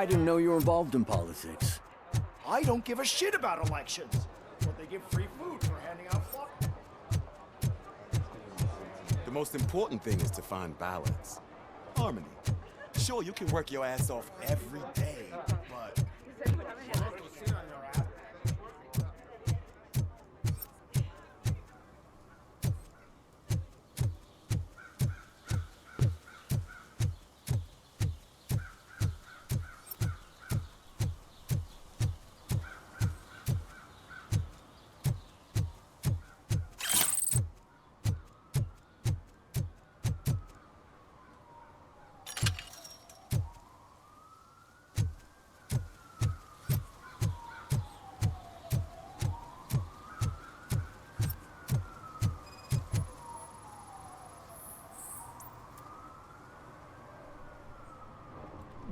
I didn't know you were involved in politics. I don't give a shit about elections. But they give free food for handing out flowers. The most important thing is to find balance. Harmony. Sure, you can work your ass off every day, but...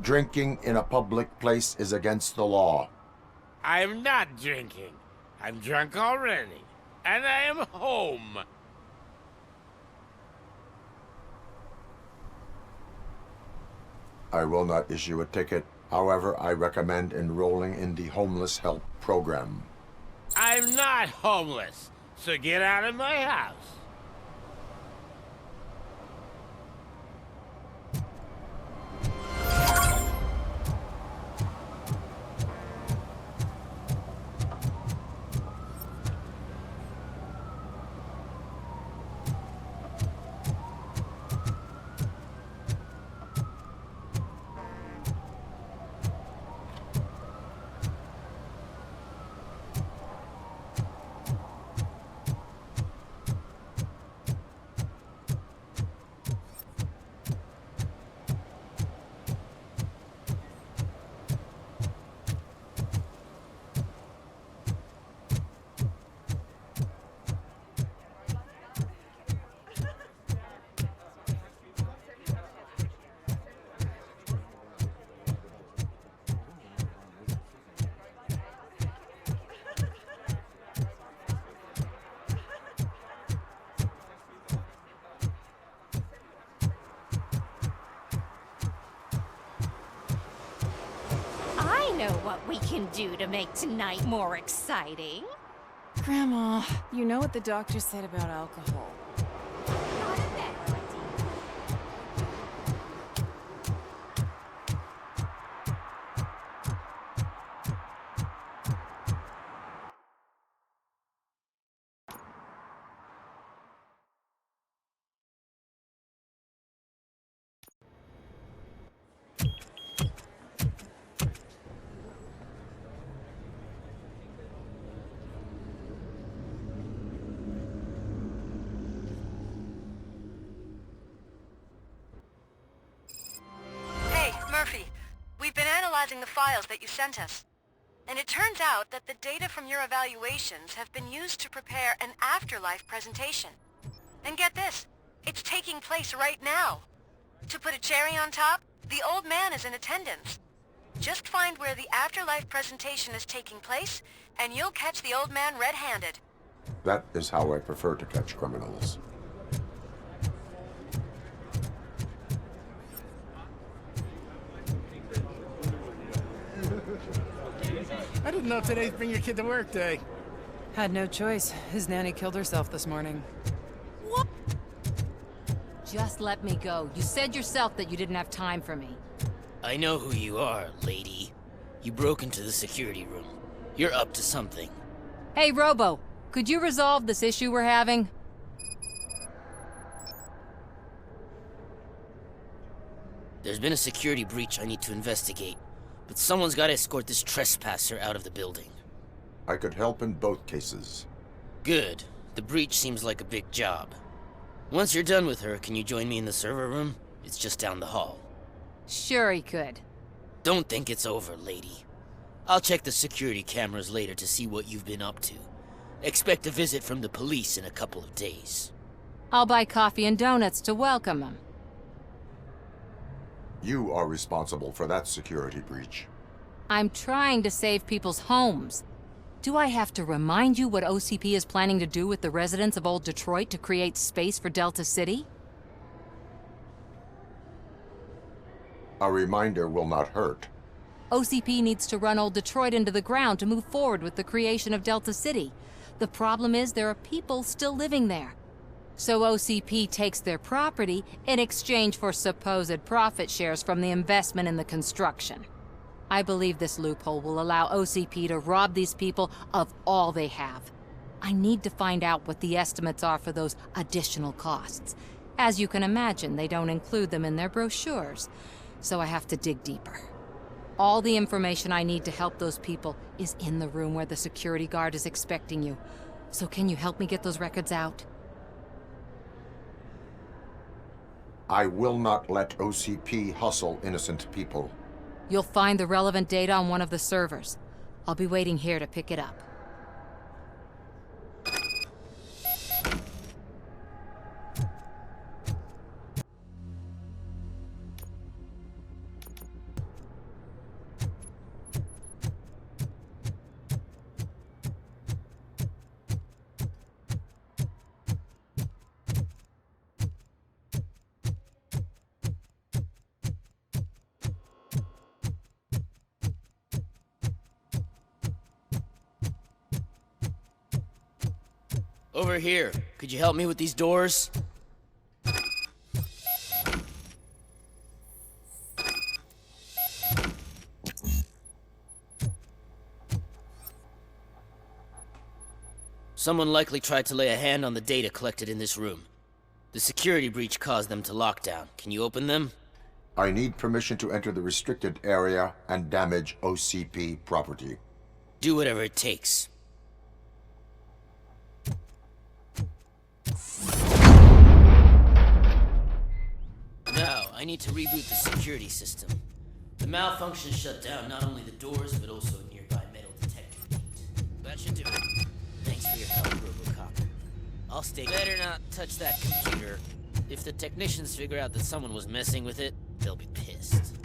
Drinking in a public place is against the law. I'm not drinking. I'm drunk already. And I am home. I will not issue a ticket. However, I recommend enrolling in the homeless help program. I'm not homeless, so get out of my house. I know what we can do to make tonight more exciting. Grandma, you know what the doctor said about alcohol. Not a bad idea. We've been analyzing the files that you sent us. And it turns out that the data from your evaluations have been used to prepare an afterlife presentation. And get this, it's taking place right now. To put a cherry on top, the old man is in attendance. Just find where the afterlife presentation is taking place, and you'll catch the old man red-handed. That is how I prefer to catch criminals. I didn't know today's Bring Your Kid to Work Day. Had no choice. His nanny killed herself this morning. What? Just let me go. You said yourself that you didn't have time for me. I know who you are, lady. You broke into the security room. You're up to something. Hey, Robo, could you resolve this issue we're having? There's been a security breach I need to investigate, but someone's got to escort this trespasser out of the building. I could help in both cases. Good. The breach seems like a big job. Once you're done with her, can you join me in the server room? It's just down the hall. Sure he could. Don't think it's over, lady. I'll check the security cameras later to see what you've been up to. Expect a visit from the police in a couple of days. I'll buy coffee and donuts to welcome him. You are responsible for that security breach. I'm trying to save people's homes. Do I have to remind you what OCP is planning to do with the residents of Old Detroit to create space for Delta City? A reminder will not hurt. OCP needs to run old Detroit into the ground to move forward with the creation of Delta City. The problem is there are people still living there. So OCP takes their property in exchange for supposed profit shares from the investment in the construction. I believe this loophole will allow OCP to rob these people of all they have. I need to find out what the estimates are for those additional costs. As you can imagine, they don't include them in their brochures, so I have to dig deeper. All the information I need to help those people is in the room where the security guard is expecting you. So can you help me get those records out? I will not let OCP hustle innocent people. You'll find the relevant data on one of the servers. I'll be waiting here to pick it up. Over here. Could you help me with these doors? Someone likely tried to lay a hand on the data collected in this room. The security breach caused them to lock down. Can you open them? I need permission to enter the restricted area and damage OCP property. Do whatever it takes. Now, I need to reboot the security system. The malfunction shut down not only the doors, but also a nearby metal detector gate. That should do it. Thanks for your help, Robocop. I'll stay. Better not touch that computer. If the technicians figure out that someone was messing with it, they'll be pissed.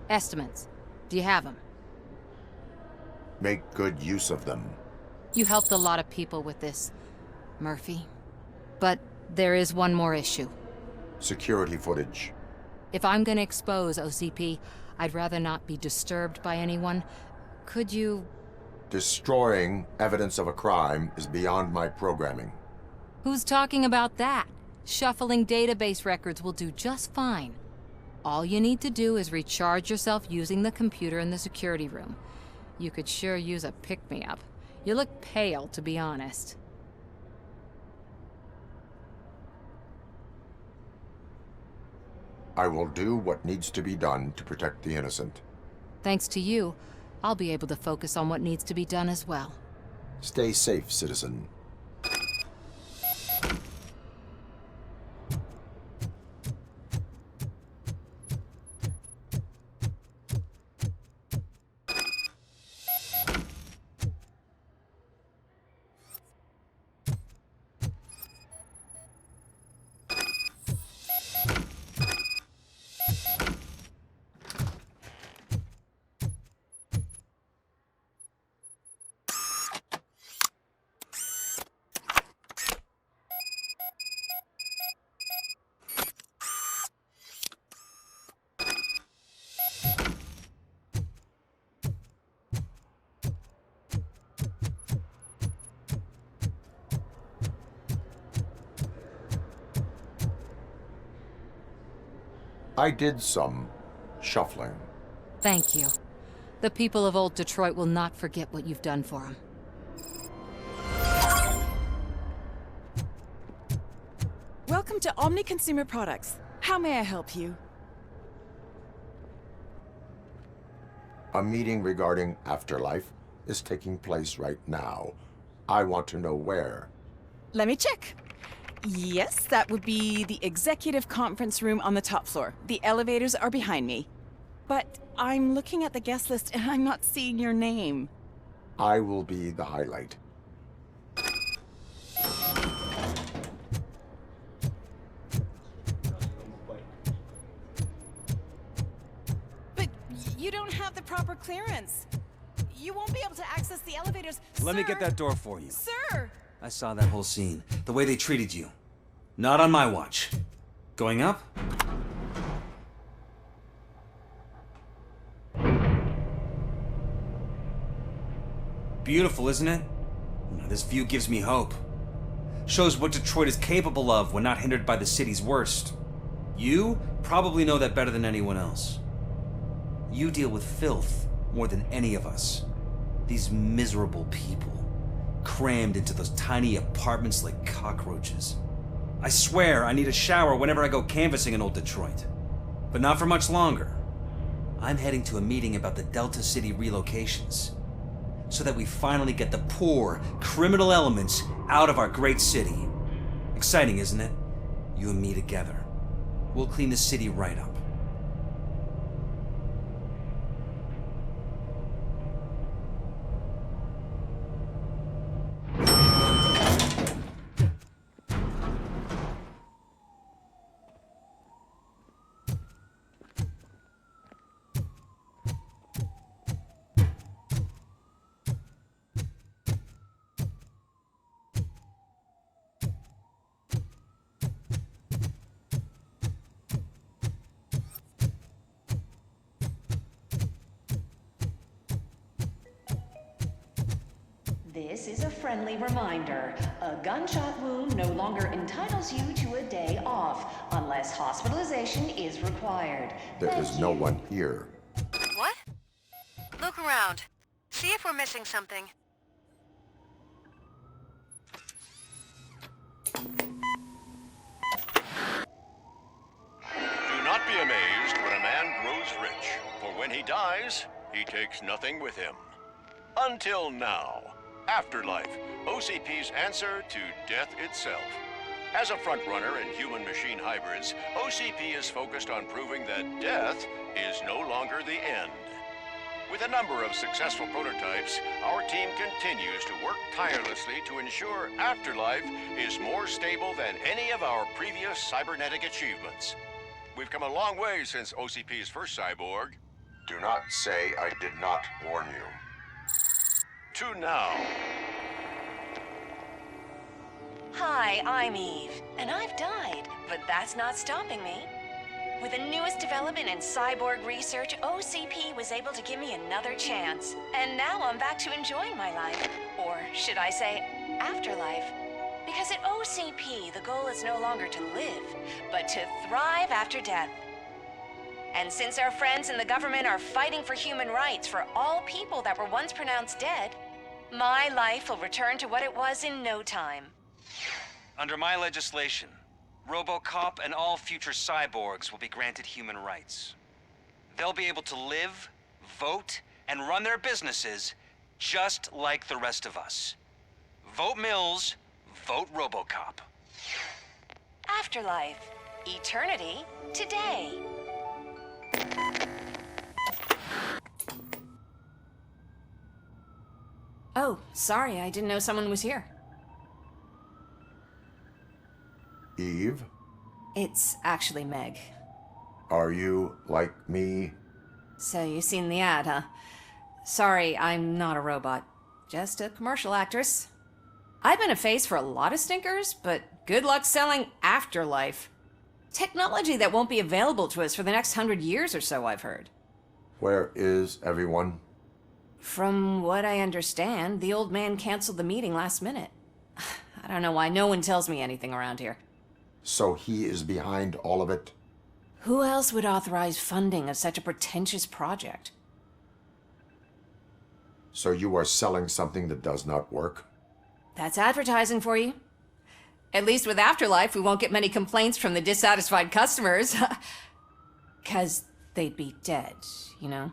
Estimates. Do you have them? Make good use of them. You helped a lot of people with this, Murphy. But there is one more issue. Security footage. If I'm gonna expose OCP, I'd rather not be disturbed by anyone. Could you... Destroying evidence of a crime is beyond my programming. Who's talking about that? Shuffling database records will do just fine. All you need to do is recharge yourself using the computer in the security room. You could sure use a pick-me-up. You look pale, to be honest. I will do what needs to be done to protect the innocent. Thanks to you, I'll be able to focus on what needs to be done as well. Stay safe, citizen. I did some shuffling. Thank you. The people of Old Detroit will not forget what you've done for them. Welcome to Omni Consumer Products. How may I help you? A meeting regarding afterlife is taking place right now. I want to know where. Let me check. Yes, that would be the executive conference room on the top floor. The elevators are behind me. But I'm looking at the guest list and I'm not seeing your name. I will be the highlight. But you don't have the proper clearance. You won't be able to access the elevators. Let me get that door for you. Sir! I saw that whole scene. The way they treated you. Not on my watch. Going up? Beautiful, isn't it? This view gives me hope. Shows what Detroit is capable of when not hindered by the city's worst. You probably know that better than anyone else. You deal with filth more than any of us. These miserable people, crammed into those tiny apartments like cockroaches. I swear I need a shower whenever I go canvassing in Old Detroit. But not for much longer. I'm heading to a meeting about the Delta City relocations, so that we finally get the poor, criminal elements out of our great city. Exciting, isn't it? You and me together. We'll clean the city right up. This is a friendly reminder. A gunshot wound no longer entitles you to a day off, unless hospitalization is required. There is no one here. What? Look around. See if we're missing something. Do not be amazed when a man grows rich, for when he dies, he takes nothing with him. Until now. Afterlife, OCP's answer to death itself. As a frontrunner in human-machine hybrids, OCP is focused on proving that death is no longer the end. With a number of successful prototypes, our team continues to work tirelessly to ensure Afterlife is more stable than any of our previous cybernetic achievements. We've come a long way since OCP's first cyborg. Do not say I did not warn you. To now. Hi, I'm Eve, and I've died, but that's not stopping me. With the newest development in cyborg research, OCP was able to give me another chance. And now I'm back to enjoying my life. Or should I say, afterlife? Because at OCP, the goal is no longer to live, but to thrive after death. And since our friends in the government are fighting for human rights for all people that were once pronounced dead, my life will return to what it was in no time. Under my legislation, Robocop and all future cyborgs will be granted human rights. They'll be able to live, vote, and run their businesses just like the rest of us. Vote Mills, vote Robocop. Afterlife. Eternity. Today. Oh, sorry, I didn't know someone was here. Eve? It's actually Meg. Are you like me? So you've seen the ad, huh? Sorry, I'm not a robot. Just a commercial actress. I've been a face for a lot of stinkers, but good luck selling Afterlife. Technology that won't be available to us for the next 100 years or so, I've heard. Where is everyone? From what I understand, the old man canceled the meeting last minute. I don't know why no one tells me anything around here. So he is behind all of it? Who else would authorize funding of such a pretentious project? So you are selling something that does not work? That's advertising for you. At least with Afterlife, we won't get many complaints from the dissatisfied customers. 'Cause they'd be dead, you know?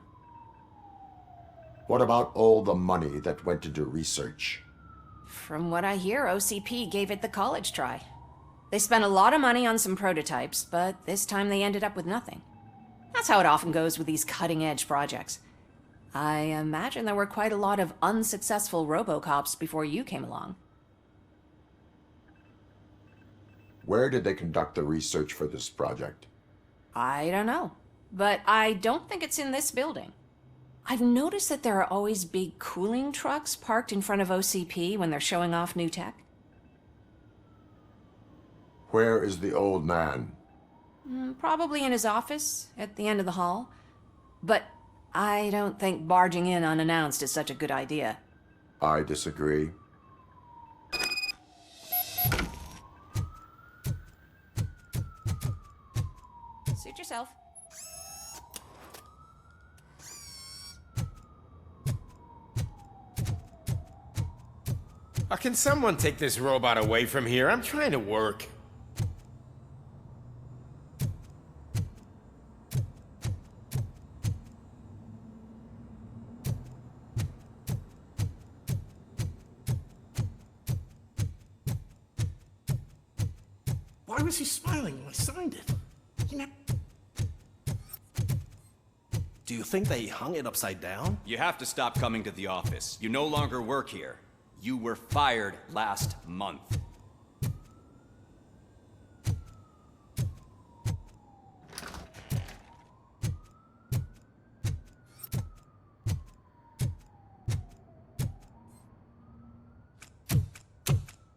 What about all the money that went into research? From what I hear, OCP gave it the college try. They spent a lot of money on some prototypes, but this time they ended up with nothing. That's how it often goes with these cutting-edge projects. I imagine there were quite a lot of unsuccessful Robocops before you came along. Where did they conduct the research for this project? I don't know, but I don't think it's in this building. I've noticed that there are always big cooling trucks parked in front of OCP when they're showing off new tech. Where is the old man? Probably in his office, at the end of the hall. But I don't think barging in unannounced is such a good idea. I disagree. Suit yourself. Can someone take this robot away from here? I'm trying to work. Why was he smiling when I signed it? You know... Do you think they hung it upside down? You have to stop coming to the office. You no longer work here. You were fired last month.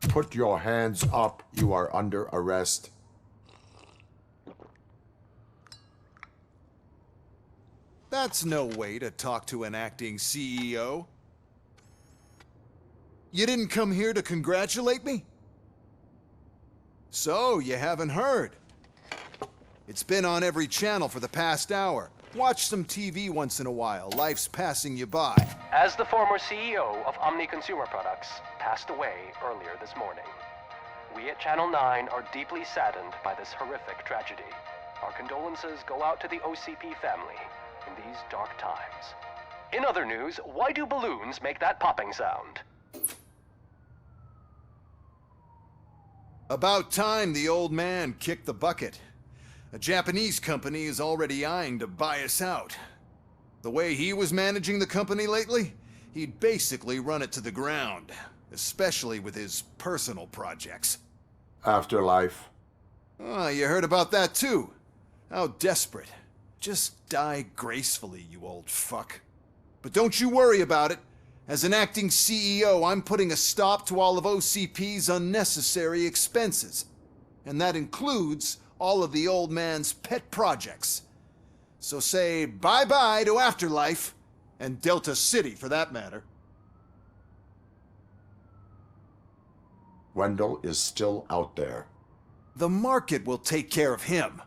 Put your hands up. You are under arrest. That's no way to talk to an acting CEO. You didn't come here to congratulate me? So, you haven't heard. It's been on every channel for the past hour. Watch some TV once in a while. Life's passing you by. As the former CEO of Omni Consumer Products passed away earlier this morning, we at Channel 9 are deeply saddened by this horrific tragedy. Our condolences go out to the OCP family in these dark times. In other news, why do balloons make that popping sound? About time the old man kicked the bucket. A Japanese company is already eyeing to buy us out. The way he was managing the company lately, he'd basically run it to the ground, especially with his personal projects. Afterlife. Oh, you heard about that too. How desperate. Just die gracefully, you old fuck. But don't you worry about it. As an acting CEO, I'm putting a stop to all of OCP's unnecessary expenses. And that includes all of the old man's pet projects. So say bye-bye to Afterlife, and Delta City for that matter. Wendel is still out there. The market will take care of him.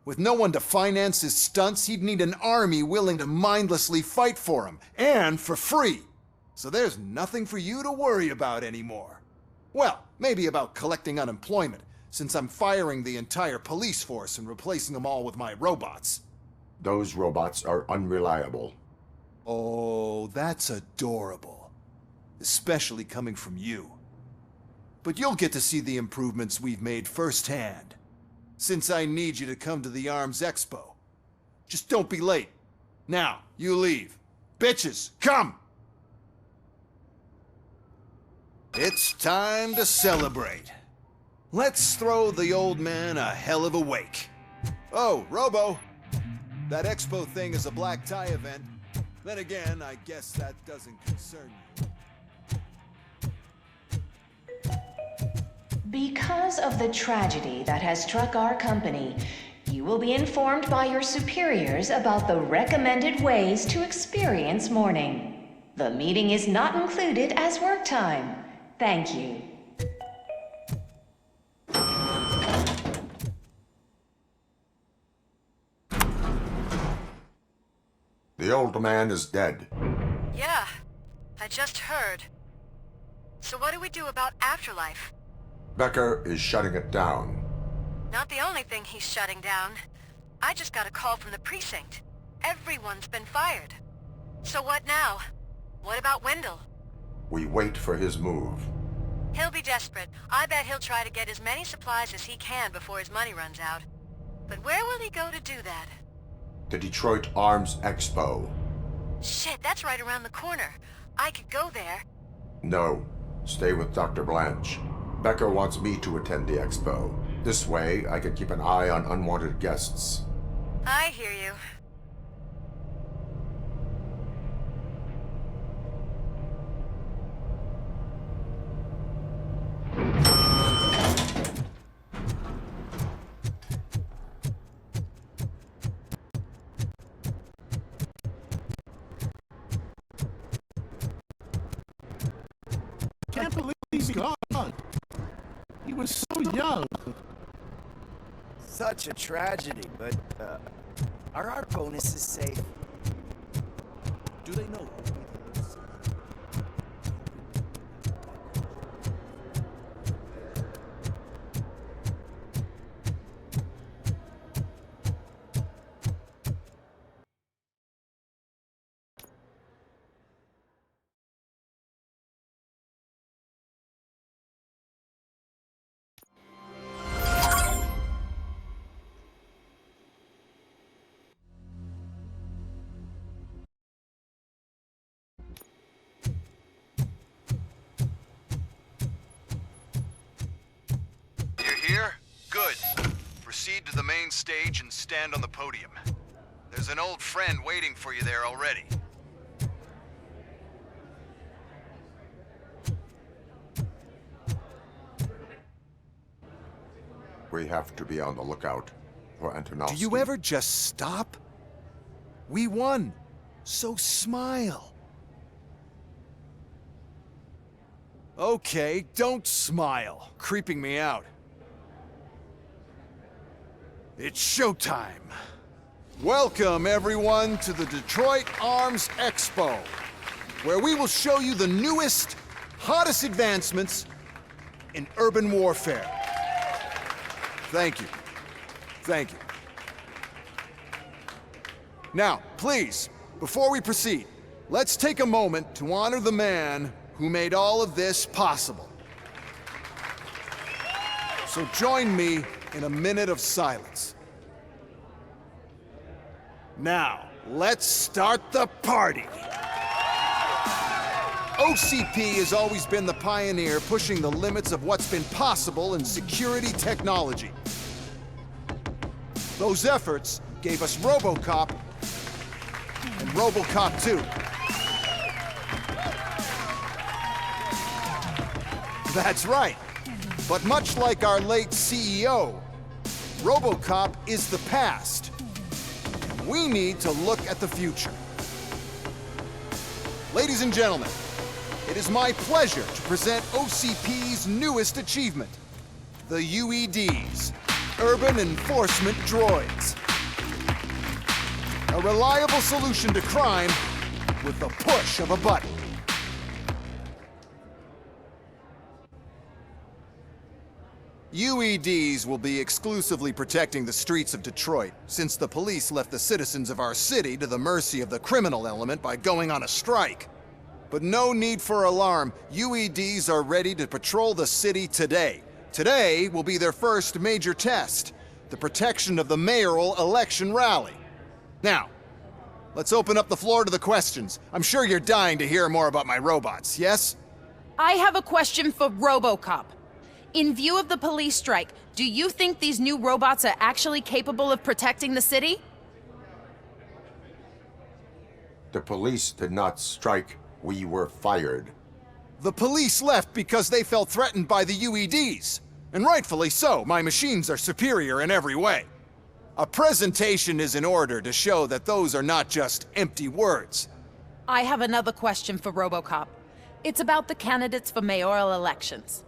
With no one to finance his stunts, he'd need an army willing to mindlessly fight for him, and for free. So there's nothing for you to worry about anymore. Well, maybe about collecting unemployment, since I'm firing the entire police force and replacing them all with my robots. Those robots are unreliable. Oh, that's adorable. Especially coming from you. But you'll get to see the improvements we've made firsthand. Since I need you to come to the Arms Expo. Just don't be late. Now, you leave. Bitches, come! It's time to celebrate. Let's throw the old man a hell of a wake. Oh, Robo! That expo thing is a black tie event. Then again, I guess that doesn't concern you. Because of the tragedy that has struck our company, you will be informed by your superiors about the recommended ways to experience mourning. The meeting is not included as work time. Thank you. The old man is dead. Yeah, I just heard. So what do we do about afterlife? Becker is shutting it down. Not the only thing he's shutting down. I just got a call from the precinct. Everyone's been fired. So what now? What about Wendel? We wait for his move. He'll be desperate. I bet he'll try to get as many supplies as he can before his money runs out. But where will he go to do that? The Detroit Arms Expo. Shit, that's right around the corner. I could go there. No. Stay with Dr. Blanche. Becker wants me to attend the expo. This way, I can keep an eye on unwanted guests. I hear you. Can't believe he's gone. He was so young. Such a tragedy, but, are our bonuses safe? Do they know? Here? Good. Proceed to the main stage and stand on the podium. There's an old friend waiting for you there already. We have to be on the lookout for Antonovsky. Do you ever just stop? We won, so smile. Okay, don't smile. Creeping me out. It's showtime. Welcome, everyone, to the Detroit Arms Expo, where we will show you the newest, hottest advancements in urban warfare. Thank you. Thank you. Now, please, before we proceed, let's take a moment to honor the man who made all of this possible. So join me in a minute of silence. Now, let's start the party. OCP has always been the pioneer pushing the limits of what's been possible in security technology. Those efforts gave us Robocop and Robocop 2. That's right. But much like our late CEO, Robocop is the past. We need to look at the future. Ladies and gentlemen, it is my pleasure to present OCP's newest achievement, the UEDs, Urban Enforcement Droids. A reliable solution to crime with the push of a button. UEDs will be exclusively protecting the streets of Detroit, since the police left the citizens of our city to the mercy of the criminal element by going on a strike. But no need for alarm. UEDs are ready to patrol the city today. Today will be their first major test, the protection of the mayoral election rally. Now, let's open up the floor to the questions. I'm sure you're dying to hear more about my robots, yes? I have a question for Robocop. In view of the police strike, do you think these new robots are actually capable of protecting the city? The police did not strike. We were fired. The police left because they felt threatened by the UEDs. And rightfully so. My machines are superior in every way. A presentation is in order to show that those are not just empty words. I have another question for Robocop. It's about the candidates for mayoral elections.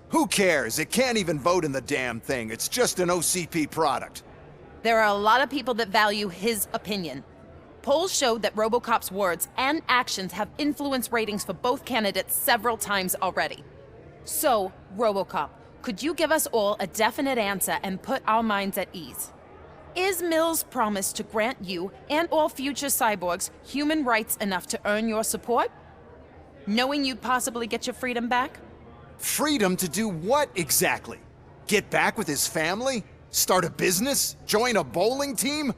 Who cares? It can't even vote in the damn thing. It's just an OCP product. There are a lot of people that value his opinion. Polls showed that Robocop's words and actions have influenced ratings for both candidates several times already. So, Robocop, could you give us all a definite answer and put our minds at ease? Is Mills' promise to grant you and all future cyborgs human rights enough to earn your support? Knowing you'd possibly get your freedom back? Freedom to do what exactly? Get back with his family? Start a business? Join a bowling team?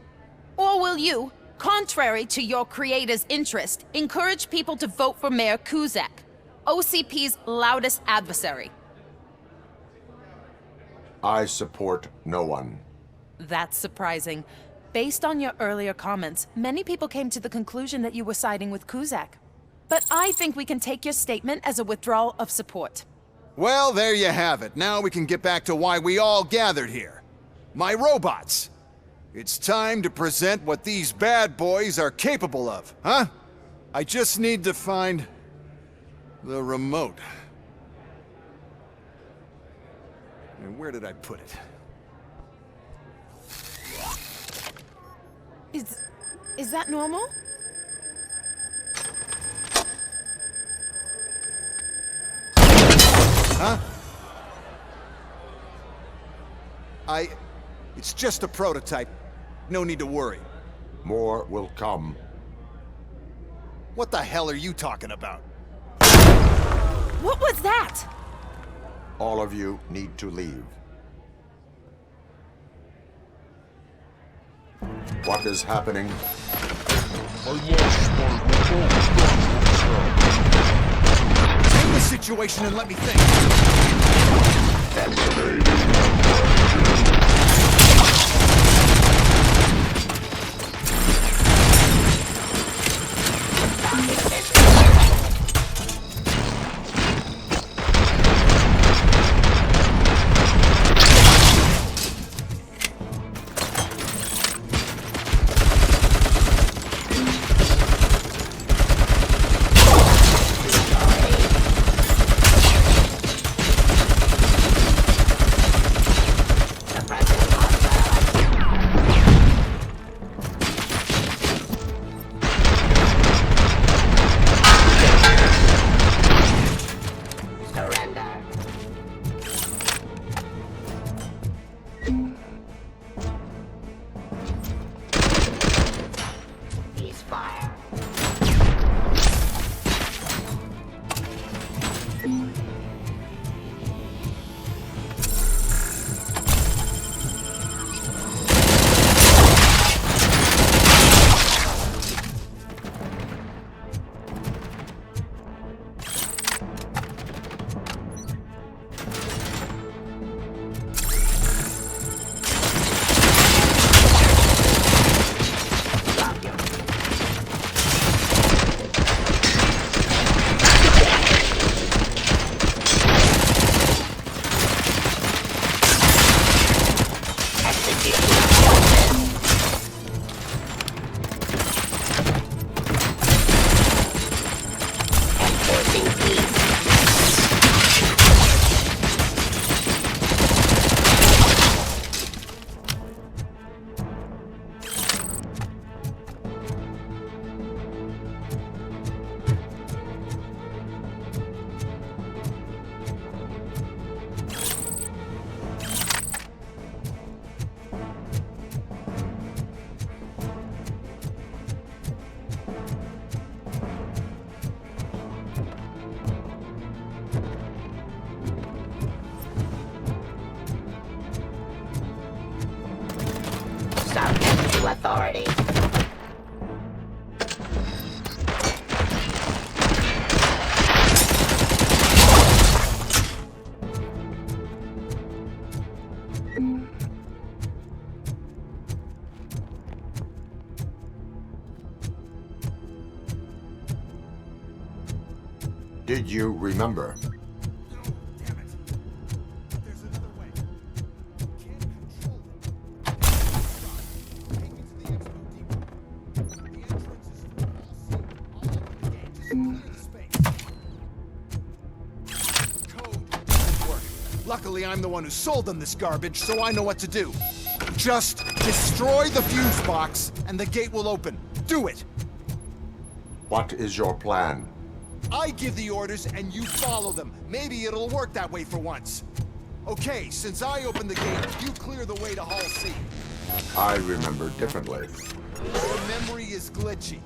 Or will you, contrary to your creator's interest, encourage people to vote for Mayor Kuzak, OCP's loudest adversary? I support no one. That's surprising. Based on your earlier comments, many people came to the conclusion that you were siding with Kuzak. But I think we can take your statement as a withdrawal of support. Well, there you have it. Now we can get back to why we all gathered here. My robots. It's time to present what these bad boys are capable of, huh? I just need to find the remote. And where did I put it? Is that normal? Huh? It's just a prototype. No need to worry. More will come. What the hell are you talking about? What was that? All of you need to leave. What is happening? Take the situation and let me think. Authority. Did you remember? Luckily, I'm the one who sold them this garbage, so I know what to do. Just destroy the fuse box, and the gate will open. Do it! What is your plan? I give the orders and you follow them. Maybe it'll work that way for once. Okay, since I opened the gate, you clear the way to Hall C. I remember differently. Your memory is glitchy.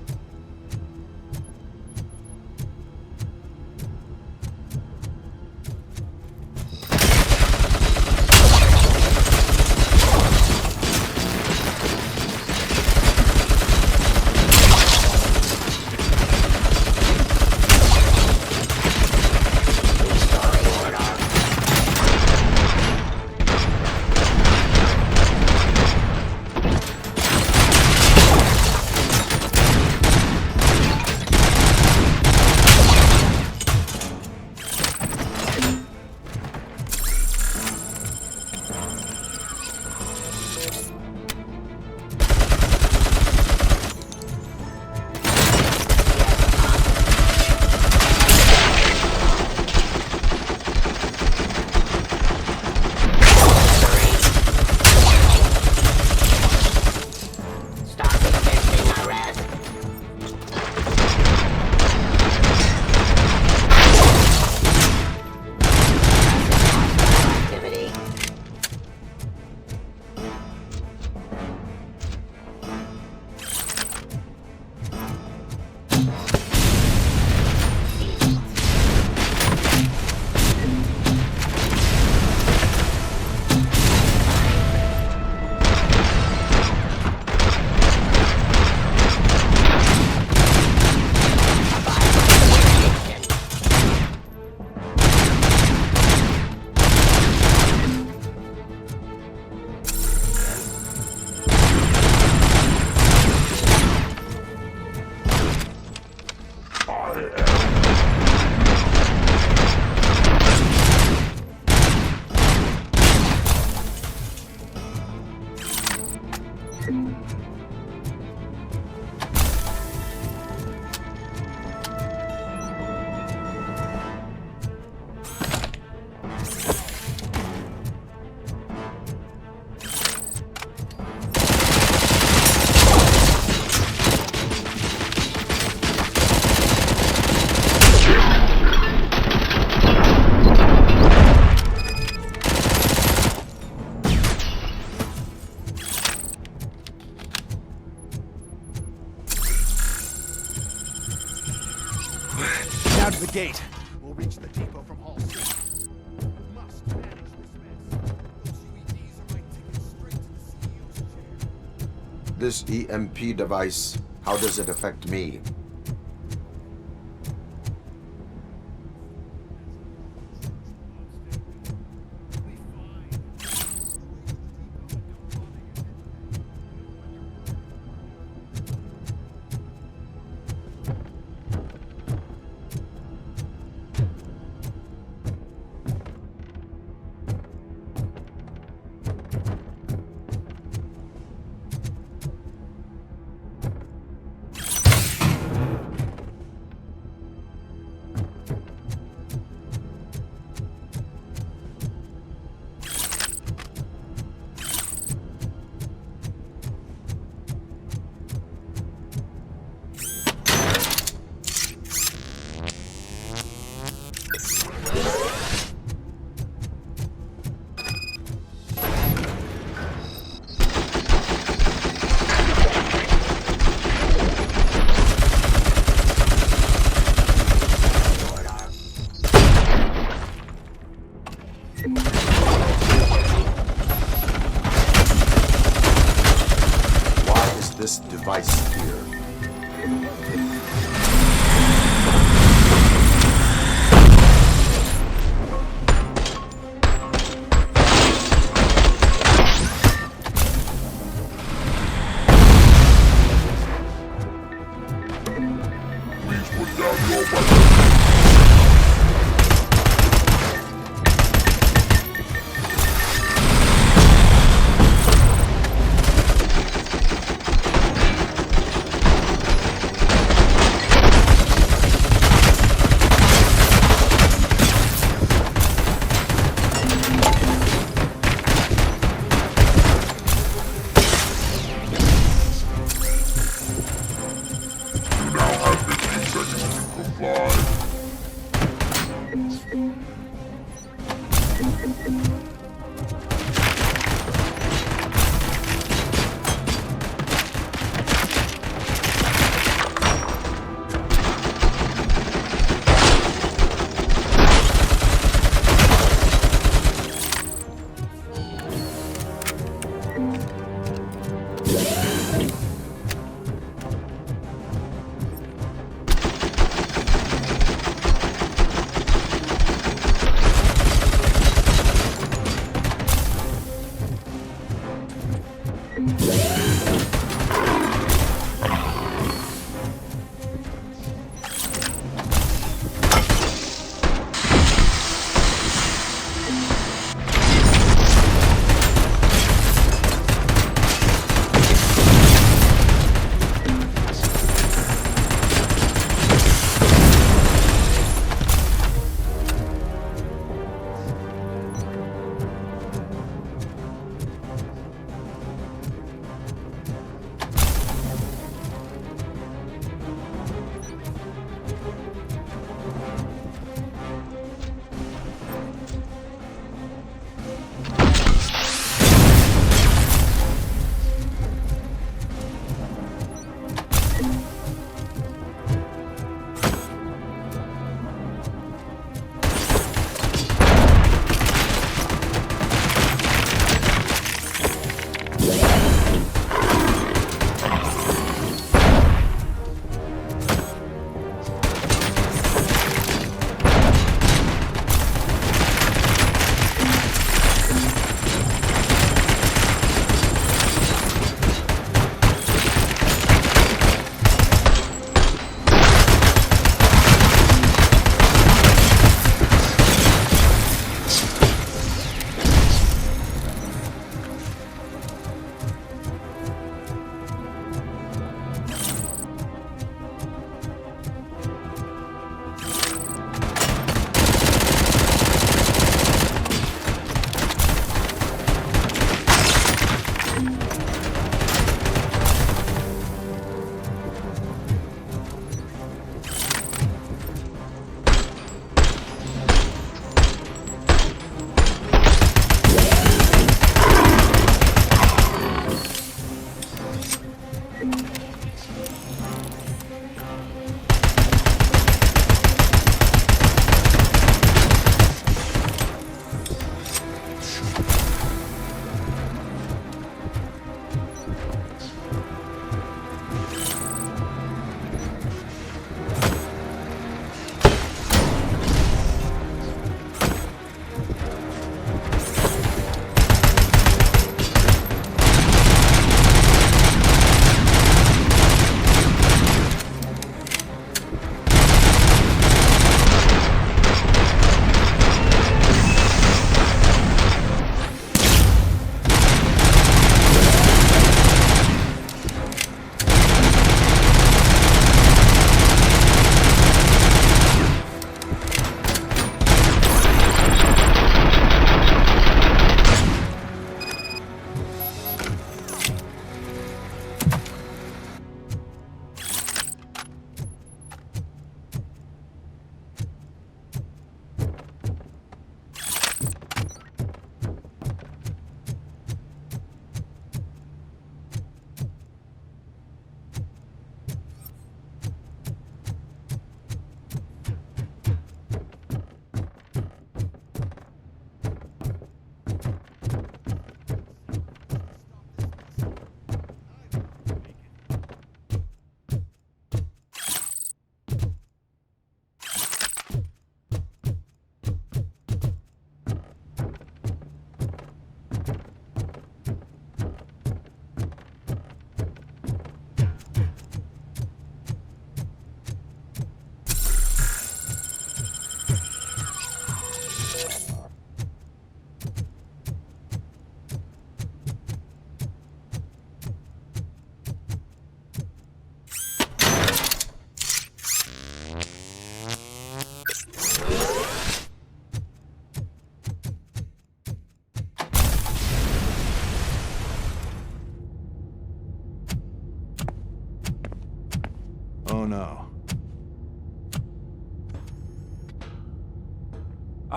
Now to the gate. We'll reach the depot from Hall C. Must manage this mess. Those UEDs are my ticket straight to the CEO's chair. This EMP device, how does it affect me? Why is this device here? Please put down your weapon.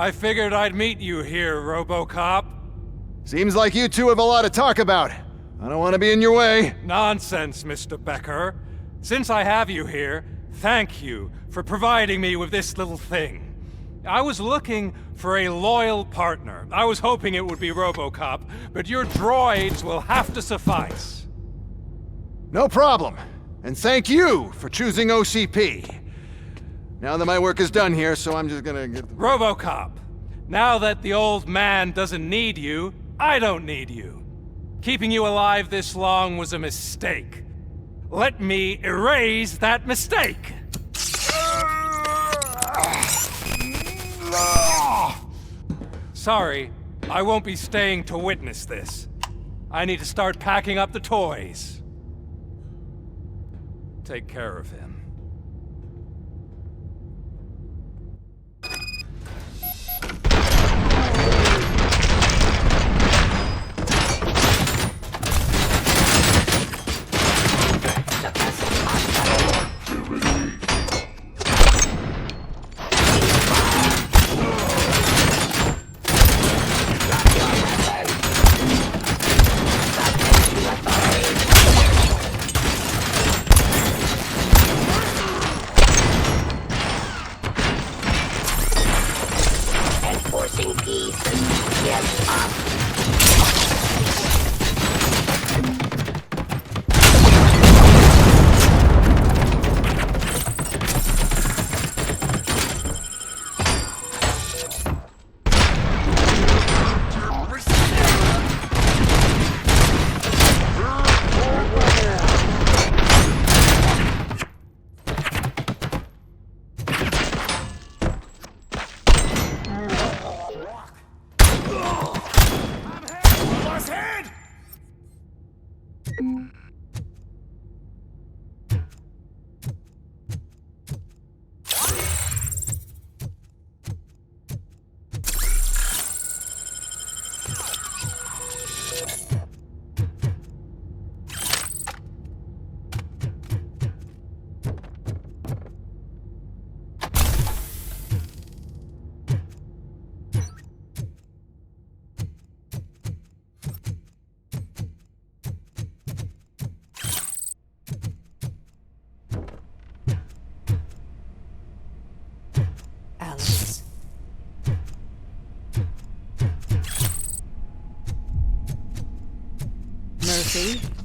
I figured I'd meet you here, Robocop. Seems like you two have a lot to talk about. I don't want to be in your way. Nonsense, Mr. Becker. Since I have you here, thank you for providing me with this little thing. I was looking for a loyal partner. I was hoping it would be Robocop, but your droids will have to suffice. No problem. And thank you for choosing OCP. Now that my work is done here, so I'm just gonna get... Robocop, now that the old man doesn't need you, I don't need you. Keeping you alive this long was a mistake. Let me erase that mistake! Sorry, I won't be staying to witness this. I need to start packing up the toys. Take care of him. Murphy?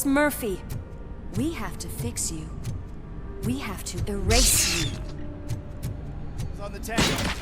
Murphy, we have to fix you. We have to erase you. It's on the tango.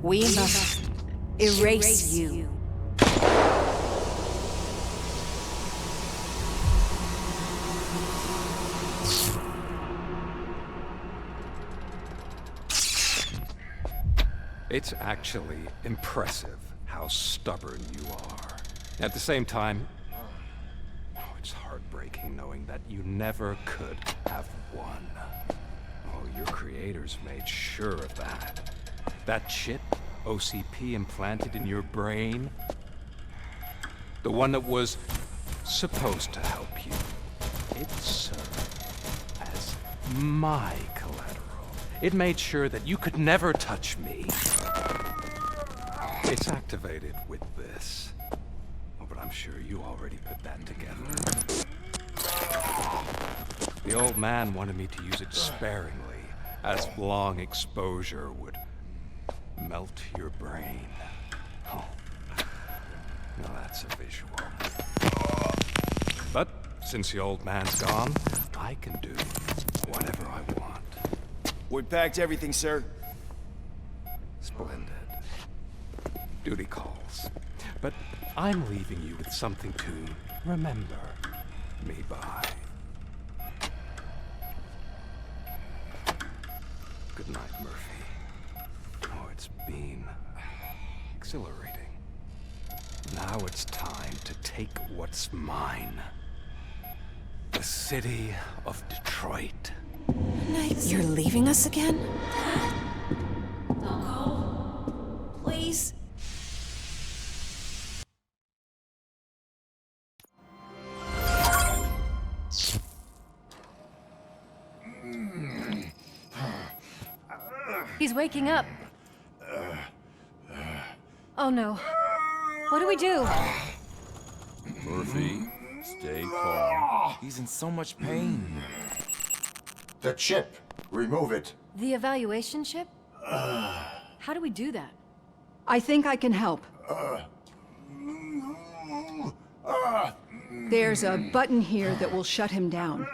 We must erase you. It's actually impressive how stubborn you are. At the same time, it's heartbreaking knowing that you never could have won. Oh, your creators made sure of that. That chip OCP implanted in your brain, the one that was supposed to help you. It served as my collateral. It made sure that you could never touch me. It's activated with this. Oh, but I'm sure you already put that together. The old man wanted me to use it sparingly, as long exposure would melt your brain. Oh, now that's a visual. But since the old man's gone, I can do whatever I want. We packed everything, sir. Splendid. Duty calls. But I'm leaving you with something to remember me by. Good night, Murphy. Oh, it's been exhilarating. Now it's time to take what's mine. The city of Detroit. You're leaving us again? Don't go. Please. He's waking up. Oh no. What do we do? Murphy, stay calm. He's in so much pain. The chip. Remove it. The evaluation chip? How do we do that? I think I can help. There's a button here that will shut him down.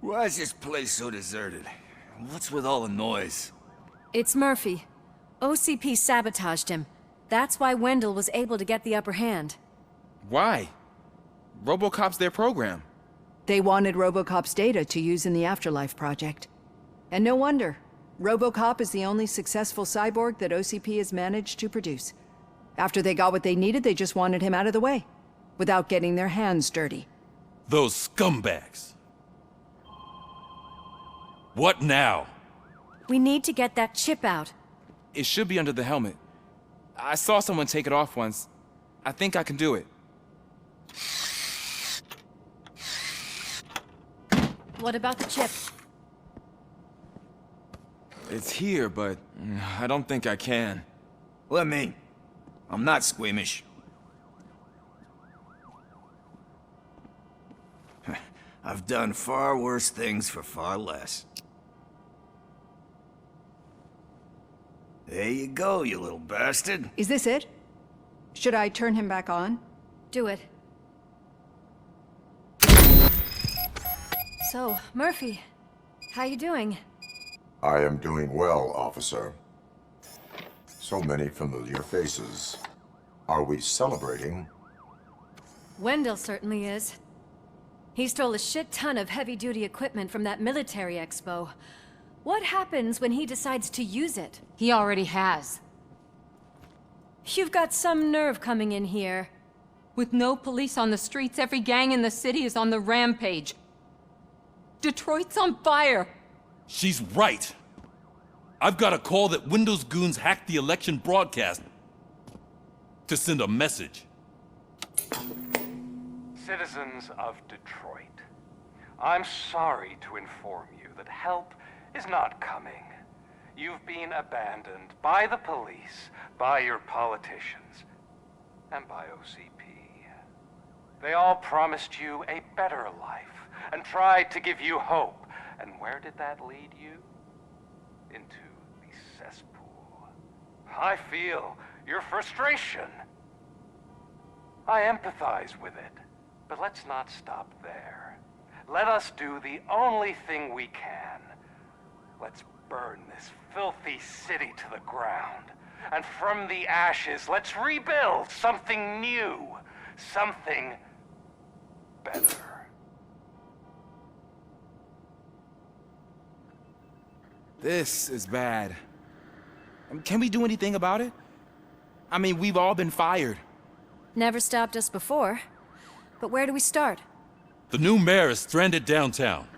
Why is this place so deserted? What's with all the noise? It's Murphy. OCP sabotaged him. That's why Wendel was able to get the upper hand. Why? Robocop's their program. They wanted Robocop's data to use in the Afterlife project. And no wonder. Robocop is the only successful cyborg that OCP has managed to produce. After they got what they needed, they just wanted him out of the way, without getting their hands dirty. Those scumbags. What now? We need to get that chip out. It should be under the helmet. I saw someone take it off once. I think I can do it. What about the chip? It's here, but I don't think I can. Let me. I'm not squeamish. I've done far worse things for far less. There you go, you little bastard. Is this it? Should I turn him back on? Do it. So, Murphy, how you doing? I am doing well, officer. So many familiar faces. Are we celebrating? Wendel certainly is. He stole a shit ton of heavy-duty equipment from that military expo. What happens when he decides to use it? He already has. You've got some nerve coming in here. With no police on the streets, every gang in the city is on the rampage. Detroit's on fire! She's right. I've got a call that Wendel's goons hacked the election broadcast to send a message. Citizens of Detroit, I'm sorry to inform you that help is not coming. You've been abandoned by the police, by your politicians, and by OCP. They all promised you a better life and tried to give you hope. And where did that lead you? Into the cesspool. I feel your frustration. I empathize with it, but let's not stop there. Let us do the only thing we can. Let's burn this filthy city to the ground. And from the ashes, let's rebuild something new. Something better. This is bad. Can we do anything about it? I mean, we've all been fired. Never stopped us before. But where do we start? The new mayor is stranded downtown.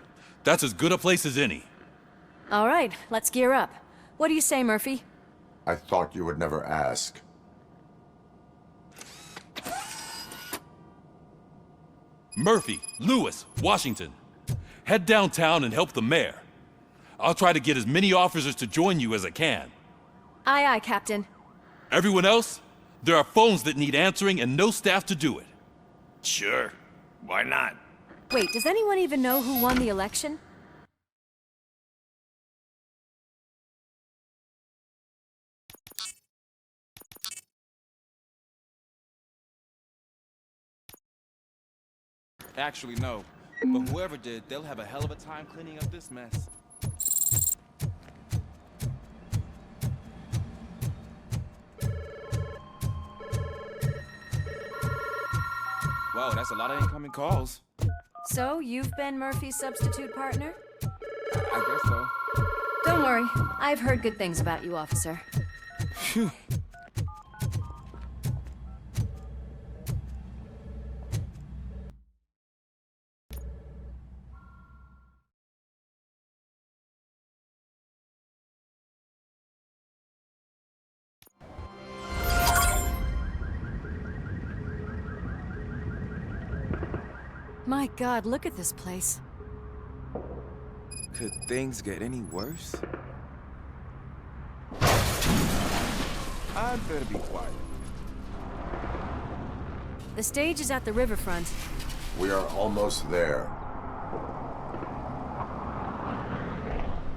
That's as good a place as any. All right, let's gear up. What do you say, Murphy? I thought you would never ask. Murphy, Lewis, Washington. Head downtown and help the mayor. I'll try to get as many officers to join you as I can. Aye, aye, Captain. Everyone else? There are phones that need answering and no staff to do it. Sure. Why not? Wait, does anyone even know who won the election? Actually, no. But whoever did, they'll have a hell of a time cleaning up this mess. Whoa, that's a lot of incoming calls. So, you've been Murphy's substitute partner? I guess so. Don't worry. I've heard good things about you, officer. Phew. My God, look at this place. Could things get any worse? I'd better be quiet. The stage is at the riverfront. We are almost there.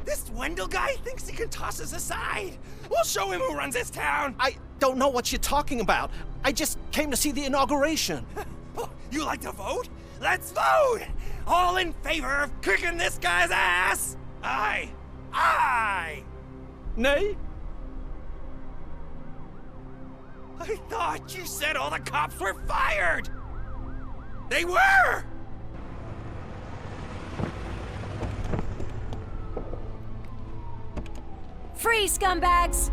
This Wendel guy thinks he can toss us aside. We'll show him who runs this town. I don't know what you're talking about. I just came to see the inauguration. Oh, you like to vote? Let's vote! All in favor of kicking this guy's ass? Aye. Aye! Nay? I thought you said all the cops were fired! They were! Free, scumbags!